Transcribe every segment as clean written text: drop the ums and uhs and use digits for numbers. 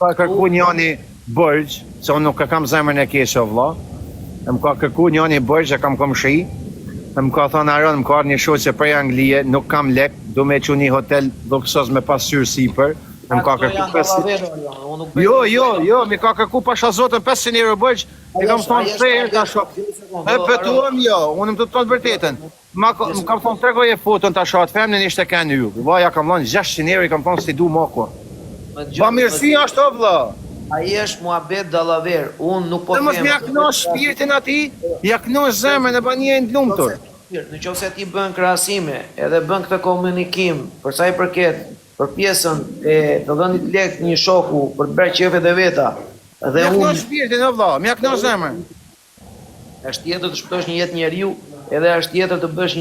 Ka kërku njani bërgj, se unë nuk e kam zemrën e keqe o vlla. Më ka kërku njani bërgj, e kam komshi. Më ka thonë Aron, më ka ardhur një shoqe prej Anglie, nuk kam lek, du me çu një hotel luksos me pasqyrë sipër. Më ka kërku Jo, mi ka kërku pasha zotën 500 euro bërgj, i kam thonë 3 herë ta shoh. E pëtuam jo, unë më të thonë vërtetën. Më kam thonë tregoje foton ta shoh, femnën ishte kanë ju. Vaja kam dhënë 600 euro, i kam thonë si du moko. Pa mirësi është o vlla. Ai është muhabet dallaver, unë nuk po them. Mos më jaknosh shpirtin atij, jaknosh zemrën e bën një të lumtur. Në qoftë se ti bën krahasime, edhe bën këtë komunikim, për sa i përket për pjesën e të dhënit lek një shoku për të bërë qefet e veta, dhe unë jaknosh shpirtin o vlla, më jaknosh zemrën. Është tjetër të shpëtosh një jetë njeriu, edhe është tjetër të bësh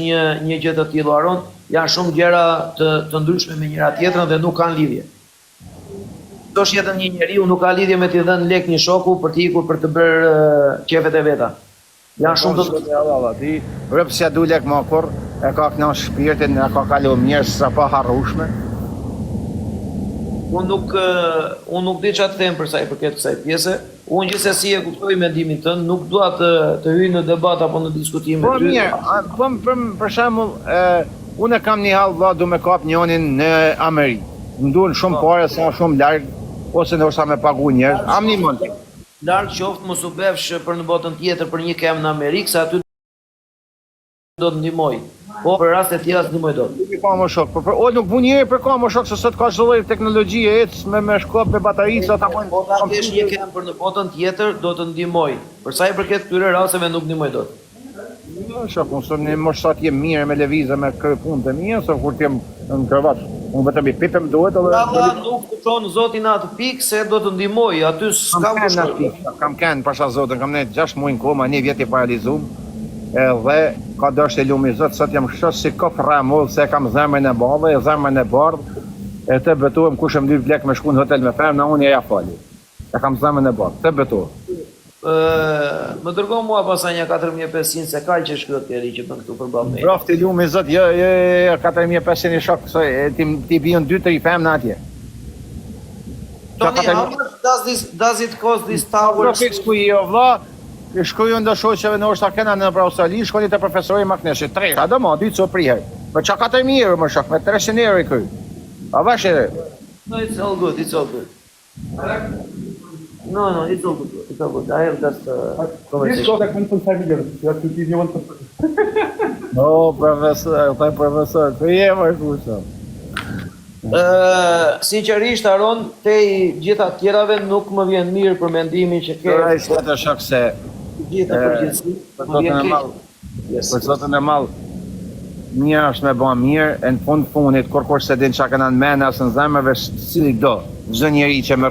një gjë të tillë Aron, janë shumë gjëra të ndryshme me njëra tjetrën dhe nuk kanë lidhje. Dosh jetën një njeriu nuk ka lidhje me t'i dhënë lek një shoku për t'i ikur për të bërë qefet e veta. Janë shumë të ti rëpsja du lek më kur, e ka kënash shpirtin, e ka kalu mirë sa pa harrushme. Unë nuk di çfarë të them për sa i përket kësaj pjese. Unë gjithsesi e kuptoj mendimin tënd, nuk dua të hyj në debat apo në diskutim me ty. Po mirë, për shembull, unë kam një hall vlla du me kap njonin në Amerikë. Më duhen shumë pare, sa shumë larg, ose ndoshta me pagu njerëz. Am një mund. Larg qoftë mos u bëfsh për në botën tjetër për një kem në Amerikë, se aty do të ndihmoj. Po për raste të tjera ndihmoj dot. Ka më shok, o nuk bu një për ka më shok se sot ka çdo lloj teknologjie me shkop me batarica ta bojnë. Po ta kesh një kem për në botën tjetër do të ndihmoj. Për sa i përket këtyre rasteve nuk ndihmoj dot. Jo, shok, unë mos sa të jem mirë me lëvizje me punët e mia, se kur të jem në krevat. Unë vetëm i pipem duhet edhe... Allah nuk të qonë zotin atë pikë se do të ndihmoj, aty s'ka kushtë. Kam kënë pasha zotin, kam ne 6 muaj në koma, një vjet i paralizum, edhe ka dështë e lumi zotë, sot jam shos si kop ramull, se kam zemrën e bardhë, zemrën e bardhë, e të betuem kush e më lyp lek me shku në hotel me femna, unë ja fali. E kam zemrën e bardhë, të betuem. Më dërgo mua pasaj një 4500 se ka që shkruat tjeri që bën këtu përballë me. Brofti lumi zot, jo 4500 i shok, ti bion 2-3 femna atje. Tony, how much does it cost this tower? Profik ku jo vlla, shkruaj ndo shoqeve në Oshta Kena në Australi, shkoni te profesori Makneshi 3, a do më ditë so priher. Po çka 4000 euro më shok, me 300 euro i këy. A vash edhe? No, it's all good, it's all good. No, it's all good. It's all good. I have just This got like 1.5 million. You have to give me 1.5. No, profesor, ku je më kusht. Sinqerisht Aron, te gjitha tjerave nuk më vjen mirë për mendimin që ke. Ai është shok se gjithë përgjithësi. Për zotën e mall, një është me bën mirë, e në fundit kur se din çka kanë në mend as në zemrave, cili do. Çdo njeri që merr